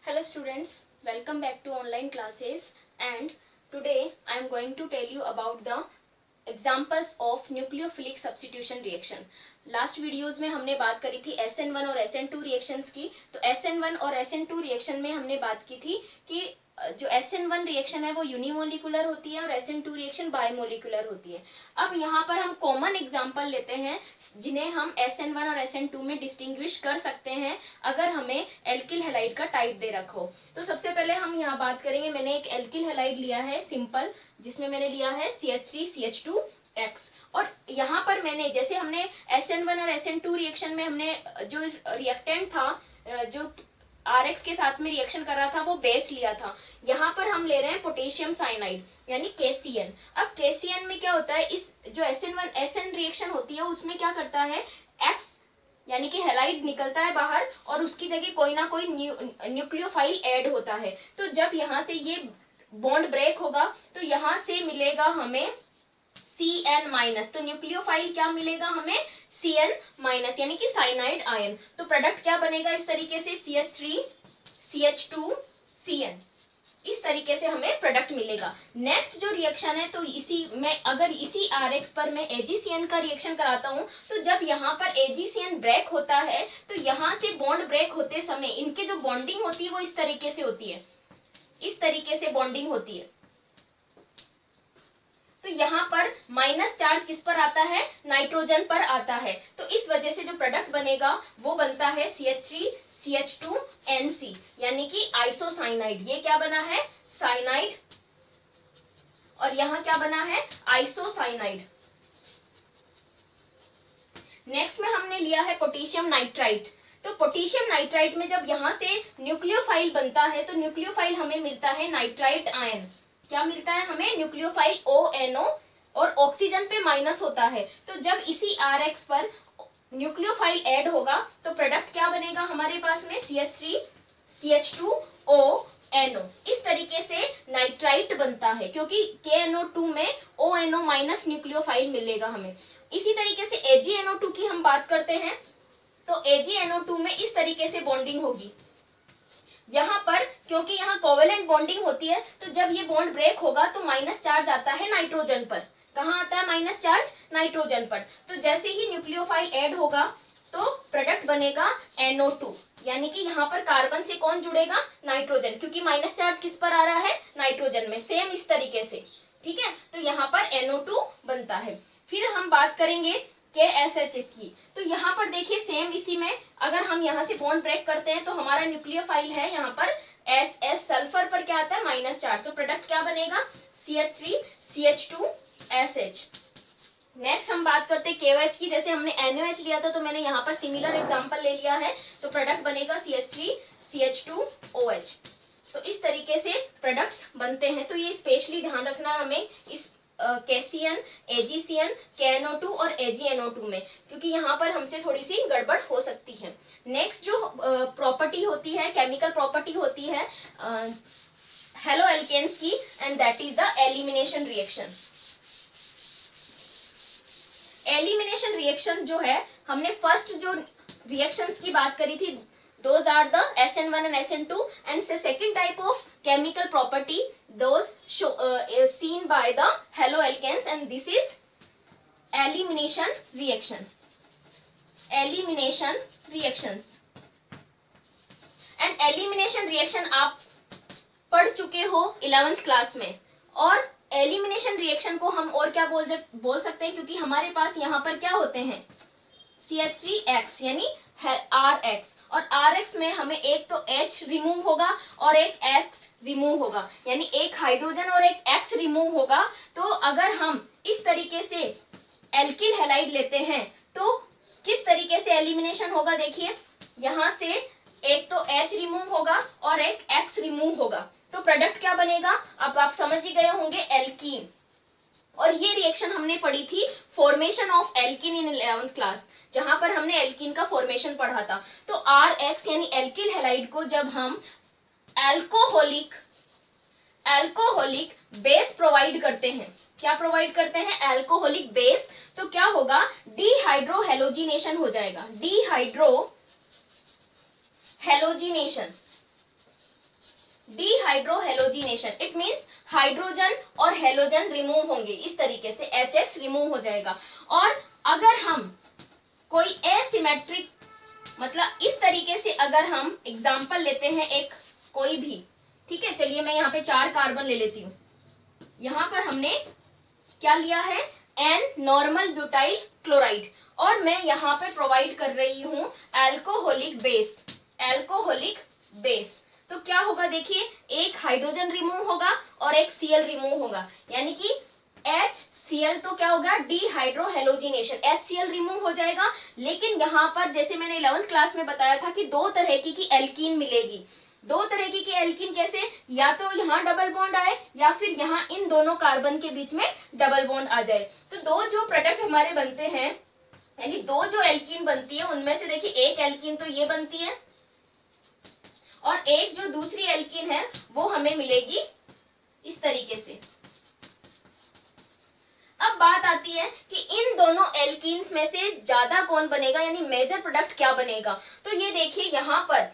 Hello students, welcome back to online classes and today I am going to tell you about the examples of nucleophilic substitution reaction. Last videos में हमने बात करी थी SN1 और SN2 reactions की। तो SN1 और SN2 reaction में हमने बात की थी कि जो SN1 रिएक्शन है वो यूनिमोलिकुलर होती है और SN2 रिएक्शन बायोमोलिकुलर होती है। अब यहाँ पर हम कॉमन एग्जांपल लेते हैं जिन्हें हम SN1 और SN2 में डिस्टिंग्विश कर सकते हैं अगर हमें एल्किल हैलाइड का टाइप दे रखा हो। तो सबसे पहले हम यहाँ बात करेंगे, मैंने एक एल्किल हैलाइड लिया है सिंपल, जिसमें मैंने लिया है CH3CH2X। और यहाँ पर मैंने जैसे हमने SN1 और SN2 रिएक्शन में हमने जो रिएक्टेंट था जो RX के साथ में रिएक्शन कर रहा था वो बेस लिया था। यहाँ पर हम ले रहे हैं पोटेशियम साइनाइड यानी KCN। अब KCN में क्या होता है, इस जो SN रिएक्शन होती है उसमें क्या करता है, X यानी कि हैलाइड निकलता है बाहर और उसकी जगह कोई ना कोई न्यूक्लियोफाइल ऐड होता है। तो जब यहाँ से ये बॉन्ड ब्रेक होगा तो यहाँ से मिलेगा हमें CN माइनस। तो न्यूक्लियोफाइल क्या मिलेगा हमें, CN माइनस यानी कि साइनाइड आयन। तो प्रोडक्ट क्या बनेगा इस तरीके से, CH3CH2CN। इस तरीके से हमें प्रोडक्ट मिलेगा। नेक्स्ट जो रिएक्शन है, तो इसी में अगर इसी RX पर मैं AgCN का रिएक्शन कराता हूं तो जब यहाँ पर AgCN ब्रेक होता है तो यहाँ से बॉन्ड ब्रेक होते समय इनके जो बॉन्डिंग होती है वो इस तरीके से होती है, इस तरीके से बॉन्डिंग होती है। तो यहाँ पर माइनस चार्ज किस पर आता है, नाइट्रोजन पर आता है। तो इस वजह से जो प्रोडक्ट बनेगा वो बनता है CH3CH2NC यानी कि आइसोसाइनाइड। ये क्या बना है, साइनाइड, और यहाँ क्या बना है, आइसोसाइनाइड। नेक्स्ट में हमने लिया है पोटेशियम नाइट्राइट। तो पोटेशियम नाइट्राइट में जब यहाँ से न्यूक्लियोफाइल बनता है तो न्यूक्लियोफाइल हमें मिलता है नाइट्राइट आयन। क्या मिलता है हमें, न्यूक्लियोफाइल ONO, और ऑक्सीजन पे माइनस होता है। तो जब इसी RX पर न्यूक्लियोफाइल ऐड होगा तो प्रोडक्ट क्या बनेगा हमारे पास में, CH3CH2ONO। इस तरीके से नाइट्राइट बनता है क्योंकि KNO2 में ONO माइनस न्यूक्लियोफाइल मिलेगा हमें। इसी तरीके से AgNO2 की हम बात करते हैं तो AgNO2 में इस तरीके से बॉन्डिंग होगी। यहाँ पर क्योंकि यहाँ कोवेलेंट बॉन्डिंग होती है तो जब ये बॉन्ड ब्रेक होगा तो माइनस चार्ज आता है नाइट्रोजन पर। कहाँ आता है माइनस चार्ज, नाइट्रोजन पर। तो जैसे ही न्यूक्लियोफाइल ऐड होगा तो प्रोडक्ट बनेगा NO2 यानी कि यहाँ पर कार्बन से कौन जुड़ेगा, नाइट्रोजन, क्योंकि माइनस चार्ज किस पर आ रहा है, नाइट्रोजन में। सेम इस तरीके से, ठीक है। तो यहाँ पर NO2 बनता है। फिर हम बात करेंगे KSH की। तो यहाँ पर देखिए सेम इसी में अगर हम यहाँ से बॉन्ड ब्रेक करते हैं तो हमारा न्यूक्लियोफाइल है यहाँ पर SS, सल्फर पर क्या आता है, माइनस चार्ज। तो प्रोडक्ट क्या बनेगा, CH3CH2SH। नेक्स्ट हम बात करते हैं KOH की। जैसे हमने NOH लिया था तो मैंने यहाँ पर सिमिलर एग्जांपल ले लिया है। तो प्रोडक्ट बनेगा CH3CH2OH। तो इस तरीके से प्रोडक्ट्स बनते हैं। तो ये स्पेशली ध्यान रखना हमें इस KCN, AgCN, KNO2 और AgNO2 में, क्योंकि यहाँ पर हमसे थोड़ी सी गड़बड़ हो सकती है। नेक्स्ट जो प्रॉपर्टी होती है, केमिकल प्रॉपर्टी होती है हेलो एल्केन्स की, and that is the elimination reaction. Elimination reaction जो है, हमने फर्स्ट जो रिएक्शंस की बात करी थी, those are the SN1 and SN2, and the second type of chemical property those is seen by the haloalkanes, and this is elimination reaction, elimination reactions। and elimination reaction आप पढ़ चुके हो 11th class में। और elimination reaction को हम और क्या बोल सकते हैं, क्योंकि हमारे पास यहाँ पर क्या होते हैं, CH3X यानी RX, और RX में हमें एक तो H रिमूव होगा और एक X रिमूव होगा, यानी एक हाइड्रोजन और एक X रिमूव होगा। तो अगर हम इस तरीके से एल्किल हैलाइड लेते हैं तो किस तरीके से एलिमिनेशन होगा, देखिए यहाँ से एक तो H रिमूव होगा और एक X रिमूव होगा। तो प्रोडक्ट क्या बनेगा, अब आप समझ ही गए होंगे, एल्कीन। और ये रिएक्शन हमने पढ़ी थी formation of alkene in 11th class, जहां पर हमने एल्कीन का फॉर्मेशन पढ़ा था। तो RX यानी एल्किल हैलाइड को जब हम एल्कोहलिक बेस प्रोवाइड करते हैं, क्या प्रोवाइड करते हैं, एल्कोहलिक बेस, तो क्या होगा, डिहाइड्रोहेलोजिनेशन हो जाएगा, dehydrohalogenation. Dehydrohalogenation, it means hydrogen और हेलोजन रिमूव होंगे, इस तरीके से HX रिमूव हो जाएगा। और अगर हम कोई एसिमेट्रिक, मतलब इस तरीके से अगर हम एग्जाम्पल लेते हैं एक कोई भी, ठीक है, चलिए मैं यहाँ पे 4 कार्बन ले लेती हूँ। यहाँ पर हमने क्या लिया है, एन नॉर्मल ब्यूटाइल क्लोराइड, और मैं यहाँ पे प्रोवाइड कर रही हूँ एल्कोहलिक बेस, एल्कोहलिक बेस। तो क्या होगा देखिए, एक हाइड्रोजन रिमूव होगा और एक Cl रिमूव होगा, यानी कि HCl तो क्या होगा, डिहाइड्रोहेलोजिनेशन, HCl रिमूव हो जाएगा। लेकिन यहाँ पर जैसे मैंने 11th क्लास में बताया था कि 2 तरह की एल्कीन मिलेगी। 2 तरह की एल्कीन कैसे, या तो यहाँ डबल बॉन्ड आए या फिर यहाँ इन दोनों कार्बन के बीच में डबल बॉन्ड आ जाए। तो 2 जो प्रोडक्ट हमारे बनते हैं, यानी 2 जो एल्कीन बनती है उनमें से देखिए एक एल्कीन तो ये बनती है और एक जो दूसरी एल्कीन है वो हमें मिलेगी इस तरीके से। अब बात आती है कि इन दोनों एल्कीन्स में से ज्यादा कौन बनेगा, यानी मेजर प्रोडक्ट क्या बनेगा। तो ये देखिए यहाँ पर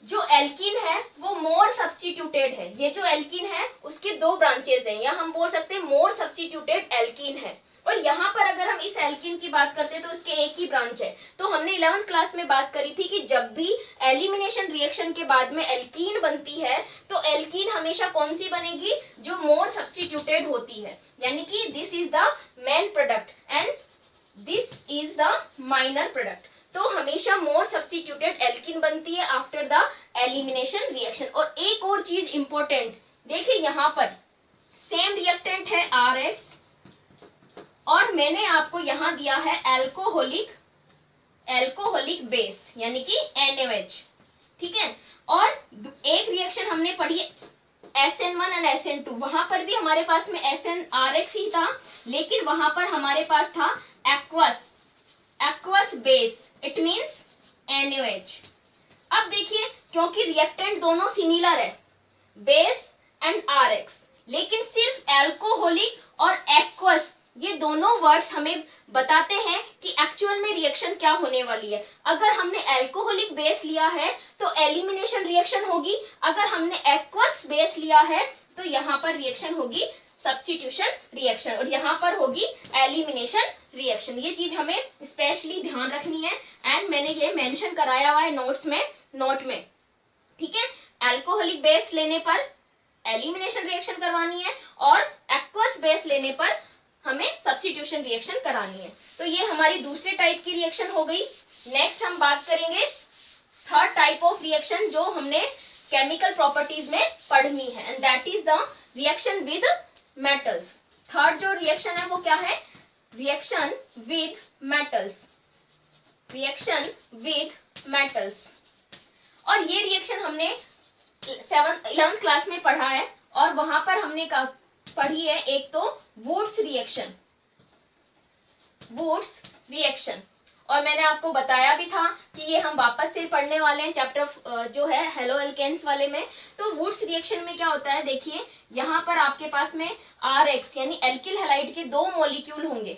जो एल्कीन है वो मोर सब्स्टिट्यूटेड है, ये जो एल्कीन है उसके 2 ब्रांचेस हैं, या हम बोल सकते हैं मोर सब्स्टिट्यूटेड एल्कीन है। और यहाँ पर अगर हम इस एल्कीन की बात करते हैं तो उसके एक ही ब्रांच है। तो हमने 11th क्लास में बात करी थी कि जब भी एलिमिनेशन रिएक्शन के बाद में एल्कीन बनती है तो एल्कीन हमेशा कौन सी बनेगी, जो मोर सब्स्टिट्यूटेड होती है, यानी कि this is the main product and this is the minor product. तो हमेशा मोर सब्स्टिट्यूटेड एल्कीन बनती है आफ्टर द एलिमिनेशन रिएक्शन। और एक और चीज इंपॉर्टेंट देखिए, यहाँ पर सेम रिएक्टेंट है RX और मैंने आपको यहाँ दिया है एल्कोहलिक बेस यानी कि NaOH, ठीक है। और एक रिएक्शन हमने पढ़ी SN1 एंड SN2, वहां पर भी हमारे पास में SNRX ही था, लेकिन वहां पर हमारे पास था aqueous base, it means NaOH। अब देखिए, क्योंकि रिएक्टेंट दोनों सिमिलर है, बेस एंड RX, लेकिन सिर्फ एल्कोहलिक और एक्वस ये दोनों वर्ड्स हमें बताते हैं कि एक्चुअल में रिएक्शन क्या होने वाली है। अगर हमने एल्कोहलिक बेस लिया है तो एलिमिनेशन रिएक्शन होगी, अगर हमने एक्वस बेस लिया है तो यहाँ पर रिएक्शन होगी सब्स्टिट्यूशन रिएक्शन, और यहाँ पर होगी एलिमिनेशन रिएक्शन। ये चीज हमें स्पेशली ध्यान रखनी है एंड मैंने ये मेंशन कराया हुआ है नोट में, ठीक है। एल्कोहलिक बेस लेने पर एलिमिनेशन रिएक्शन करवानी है और एक्वस बेस लेने पर हमें सब्स्टिट्यूशन रिएक्शन करानी है। तो ये हमारी दूसरे टाइप की रिएक्शन हो गई। नेक्स्ट हम बात करेंगे थर्ड टाइप ऑफ रिएक्शन जो हमने केमिकल प्रॉपर्टीज में पढ़नी है, and that is the reaction with metals. Third जो रिएक्शन है वो क्या है, reaction with metals, reaction with metals. और ये रिएक्शन हमने 11th क्लास में पढ़ा है और वहां पर हमने पढ़ी है एक तो वुड्स रिएक्शन, और मैंने आपको बताया भी था कि ये हम वापस से पढ़ने वाले हैं चैप्टर जो है हेलो एल्केन्स वाले में। तो वुड्स रिएक्शन में क्या होता है, देखिए यहाँ पर आपके पास में RX यानी एल्किल हैलाइड के 2 मॉलिक्यूल होंगे।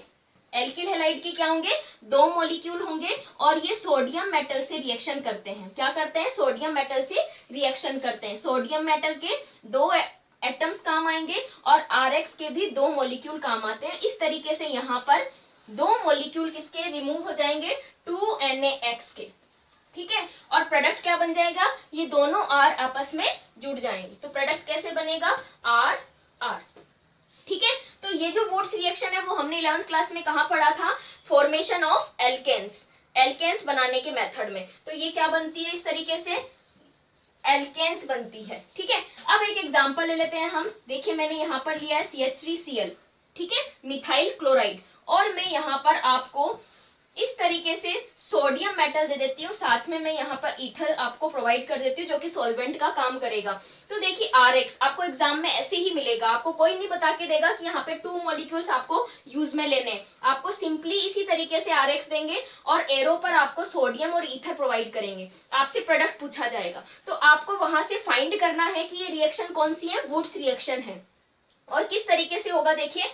एल्किल हैलाइड के क्या होंगे, 2 मॉलिक्यूल होंगे और ये सोडियम मेटल से रिएक्शन करते हैं। क्या करते हैं, सोडियम मेटल से रिएक्शन करते हैं। सोडियम मेटल के 2 एटम्स काम आएंगे और RX के भी 2 मॉलिक्यूल काम आते हैं। इस तरीके से यहाँ पर 2 मॉलिक्यूल किसके रिमूव हो जाएंगे, 2NaX के, ठीक है। और प्रोडक्ट क्या बन जाएगा, ये दोनों R आपस में जुड़ जाएंगे। तो प्रोडक्ट कैसे बनेगा, R, ठीक है। तो ये जो वुड्स रिएक्शन है वो हमने 11th क्लास में कहाँ पढ़ा था, फॉर्मेशन ऑफ एल्केन्स बनाने के मेथड में। तो ये क्या बनती है, इस तरीके से एल्केन्स बनती है, ठीक है। अब एक एग्जांपल ले लेते हैं हम। देखिए मैंने यहाँ पर लिया है CH3Cl, ठीक है, मिथाइल क्लोराइड, और मैं यहाँ पर आपको इस तरीके से सोडियम मेटल दे देती हूँ, साथ में मैं यहाँ पर ईथर आपको प्रोवाइड कर देती हूँ जो कि सॉल्वेंट का काम करेगा। तो देखिए RX आपको एग्जाम में ऐसे ही मिलेगा, आपको कोई नहीं बता के देगा कि यहाँ पे 2 मॉलिक्यूल्स आपको यूज में लेने हैं। आपको सिंपली इसी तरीके से RX देंगे और एरो पर आपको सोडियम और ईथर प्रोवाइड करेंगे। आपसे प्रोडक्ट पूछा जाएगा तो आपको वहां से फाइंड करना है कि ये रिएक्शन कौन सी है, वुड्स रिएक्शन है। और किस तरीके से होगा, देखिए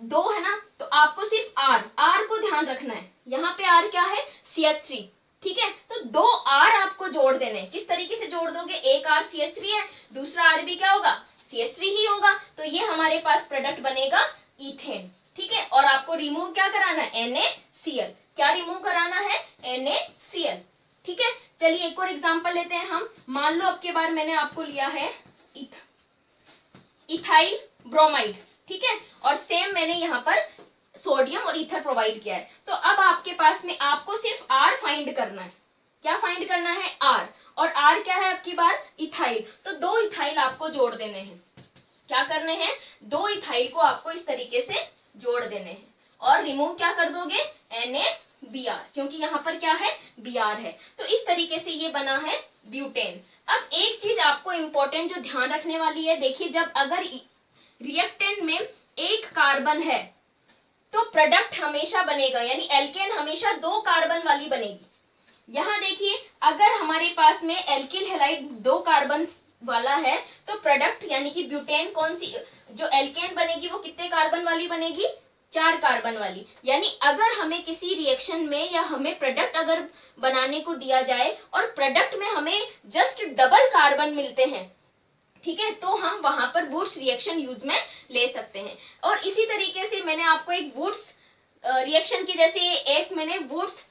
2 है ना, तो आपको सिर्फ R को ध्यान रखना है। यहाँ पे R क्या है, CH3, ठीक है, तो 2 R आपको जोड़ देने। किस तरीके से जोड़ दोगे, एक R CH3 है, दूसरा R भी क्या होगा, CH3 ही होगा, तो ये हमारे पास प्रोडक्ट बनेगा इथेन। ठीक है, और आपको रिमूव क्या कराना है, NaCl। क्या रिमूव कराना है, NaCl। ठीक है, चलिए एक और एग्जांपल लेते हैं हम। मान लो अब के बार मैंने आपको लिया है इथाइल ब्रोमाइड, ठीक है, और सेम मैंने यहाँ पर सोडियम और ईथर प्रोवाइड किया है। तो अब आपके पास में आपको सिर्फ R फाइंड करना है। क्या फाइंड करना है, R, और R क्या है आपकी बार, इथाइल। तो 2 इथाइल आपको जोड़ देने हैं। क्या करने हैं, 2 इथाइल को आपको इस तरीके से जोड़ देने हैं, और रिमूव क्या कर दोगे, NaBr, क्योंकि यहाँ पर क्या है, Br है। तो इस तरीके से ये बना है ब्यूटेन। अब एक चीज आपको इंपॉर्टेंट जो ध्यान रखने वाली है, देखिए जब अगर रिएक्टेंट में एक कार्बन है तो प्रोडक्ट हमेशा बनेगा, यानी एल्केन हमेशा 2 कार्बन वाली बनेगी। यहाँ देखिए अगर हमारे पास में एल्किल हैलाइड 2 कार्बन वाला है तो प्रोडक्ट यानी कि ब्यूटेन कौन सी जो एल्केन बनेगी वो कितने कार्बन वाली बनेगी, 4 कार्बन वाली। यानी अगर हमें किसी रिएक्शन में या हमें प्रोडक्ट अगर बनाने को दिया जाए और प्रोडक्ट में हमें जस्ट डबल कार्बन मिलते हैं, ठीक है, तो हम वहां पर वुड्स रिएक्शन यूज में ले सकते हैं। और इसी तरीके से मैंने आपको एक वुड्स रिएक्शन की, जैसे एक मैंने वुड्स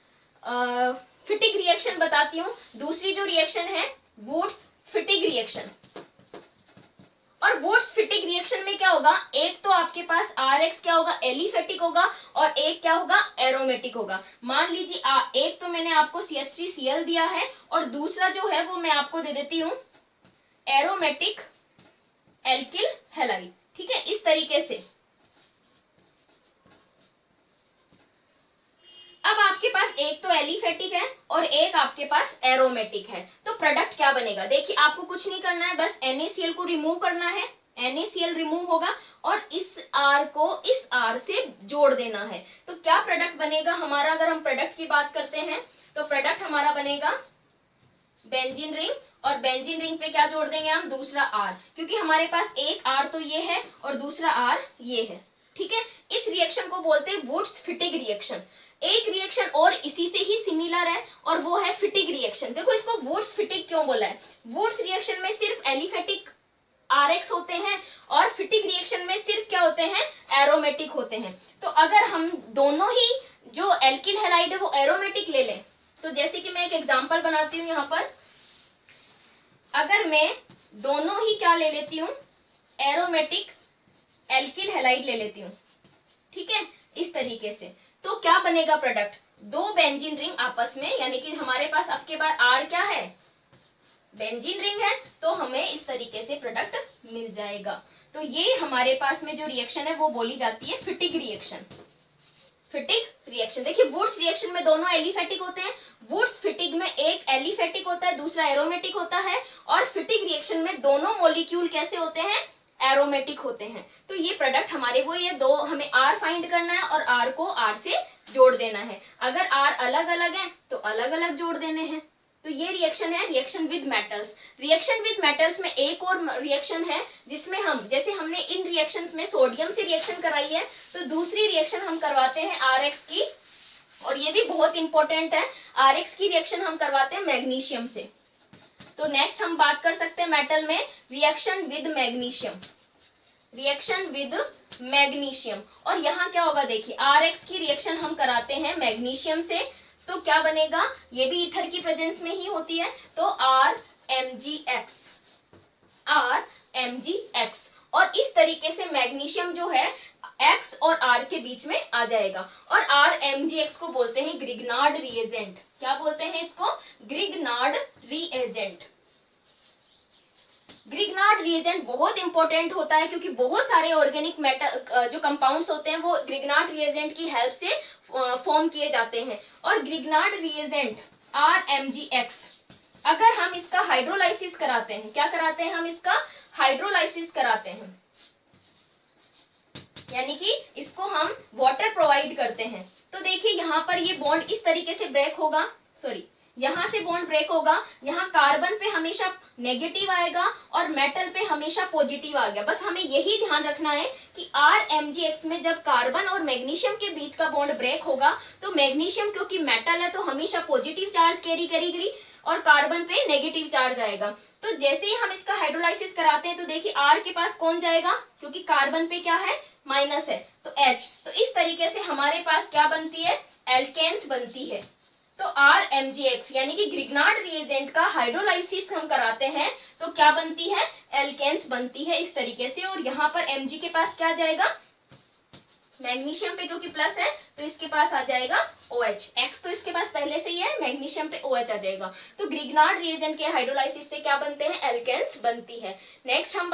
फिटिक रिएक्शन बताती हूँ, दूसरी जो रिएक्शन है वुड्स फिटिक रिएक्शन। और वुड्स फिटिक रिएक्शन में क्या होगा, एक तो आपके पास RX क्या होगा, एलिफेटिक होगा, और एक क्या होगा, एरोमेटिक होगा। मान लीजिए एक तो मैंने आपको CH3Cl दिया है और दूसरा जो है वो मैं आपको दे देती हूँ एरोमेटिक एल्किल हैलाइड। ठीक है, इस तरीके से। अब आपके पास एक तो एलिफेटिक है और एक आपके पास एरोमेटिक है, तो प्रोडक्ट क्या बनेगा, देखिए आपको कुछ नहीं करना है, बस NaCl को रिमूव करना है, NaCl रिमूव होगा और इस R को इस R से जोड़ देना है। तो क्या प्रोडक्ट बनेगा हमारा, अगर हम प्रोडक्ट की बात करते हैं तो प्रोडक्ट हमारा बनेगा बेंजीन रिंग, और बेंजीन रिंग पे क्या जोड़ देंगे हम, दूसरा R, क्योंकि हमारे पास एक R तो ये है और दूसरा R ये है। ठीक है, इस रिएक्शन को बोलते हैं वुड्स फिटिक रिएक्शन। एक रिएक्शन और इसी से ही सिमिलर है और वो है फिटिक रिएक्शन। देखो इसको वुड्स फिटिक क्यों बोला है, वुड्स रिएक्शन में सिर्फ एलिफेटिक RX होते हैं और फिटिक रिएक्शन में सिर्फ क्या होते हैं, एरोमेटिक होते हैं। तो अगर हम दोनों ही जो एल्किल हैलाइड है वो एरोमेटिक ले लें, तो जैसे कि मैं एक एग्जांपल बनाती हूँ यहाँ पर, अगर मैं दोनों ही क्या ले लेती हूँ, एरोमेटिक एल्किल हैलाइड ले लेती हूँ, ठीक है, इस तरीके से, तो क्या बनेगा प्रोडक्ट, 2 बेंजीन रिंग आपस में, यानी कि हमारे पास अब के बाद R क्या है, बेंजीन रिंग है, तो हमें इस तरीके से प्रोडक्ट मिल जाएगा। तो ये हमारे पास में जो रिएक्शन है वो बोली जाती है फिटिक रिएक्शन। फिटिक रिएक्शन, देखिए वुड्स रिएक्शन में दोनों एलिफेटिक होते हैं, वुड्स फिटिक में एक एलिफेटिक होता है दूसरा एरोमेटिक होता है, और फिटिक रिएक्शन में दोनों मॉलिक्यूल कैसे होते हैं, एरोमेटिक होते हैं। तो ये प्रोडक्ट हमारे वो ये दो, हमें R फाइंड करना है और R को R से जोड़ देना है। अगर R अलग अलग है तो अलग अलग जोड़ देने हैं। तो ये रिएक्शन है reaction with metals. Reaction with metals में एक और रिएक्शन है जिसमें हम, जैसे हमने इन रिएक्शंस में सोडियम से रिएक्शन कराई है, तो दूसरी रिएक्शन हम करवाते हैं RX की, और ये भी बहुत इंपॉर्टेंट है, RX की रिएक्शन हम करवाते हैं मैग्नीशियम से। तो नेक्स्ट हम बात कर सकते हैं मेटल में reaction with magnesium, reaction with magnesium. और यहाँ क्या होगा, देखिए RX की रिएक्शन हम कराते हैं मैग्नीशियम से, तो क्या बनेगा, ये भी ईथर की प्रेजेंस में ही होती है, तो RMgX, RMgX। और इस तरीके से मैग्नीशियम जो है X और R के बीच में आ जाएगा, और RMgX को बोलते हैं ग्रिग्नार्ड रिएजेंट। क्या बोलते हैं इसको, ग्रिग्नार्ड रिएजेंट। ग्रिग्नार्ड रिएजेंट बहुत इंपॉर्टेंट होता है क्योंकि बहुत सारे ऑर्गेनिक मेटल जो कंपाउंड्स होते हैं वो ग्रिग्नार्ड रिएजेंट की हेल्प से फॉर्म किए जाते हैं। और ग्रिग्नार्ड रिएजेंट RMgX, अगर हम इसका हाइड्रोलाइसिस कराते हैं, क्या कराते हैं हम इसका हाइड्रोलाइसिस कराते हैं, यानी कि इसको हम वाटर प्रोवाइड करते हैं, तो देखिए यहाँ पर ये बॉन्ड इस तरीके से ब्रेक होगा, सॉरी यहाँ से बॉन्ड ब्रेक होगा, यहाँ कार्बन पे हमेशा नेगेटिव आएगा और मेटल पे हमेशा पॉजिटिव आ गया। बस हमें यही ध्यान रखना है कि RMgX में जब कार्बन और मैग्नीशियम के बीच का बॉन्ड ब्रेक होगा तो मैग्नीशियम क्योंकि मेटल है तो हमेशा पॉजिटिव चार्ज कैरी करेगी और कार्बन पे नेगेटिव चार्ज आएगा। तो जैसे ही हम इसका हाइड्रोलाइसिस कराते हैं तो देखिए R के पास कौन जाएगा, क्योंकि कार्बन पे क्या है, माइनस है, तो H। तो इस तरीके से हमारे पास क्या बनती है, एल्केन्स बनती है। तो RMgX यानी कि ग्रिग्नार्ड रिएजेंट का हाइड्रोलाइसिस हम कराते हैं तो क्या बनती है, एल्केन्स बनती है इस तरीके से। और यहाँ पर Mg के पास क्या जाएगा, मैग्नीशियम पे क्योंकि प्लस है तो इसके पास आ जाएगा OH। X तो इसके पास पहले से ही है, मैग्नीशियम पे OH आ जाएगा। तो ग्रिग्नार्ड रिएजेंट के हाइड्रोलाइसिस से क्या बनते हैं, एल्केन्स बनती है। नेक्स्ट हम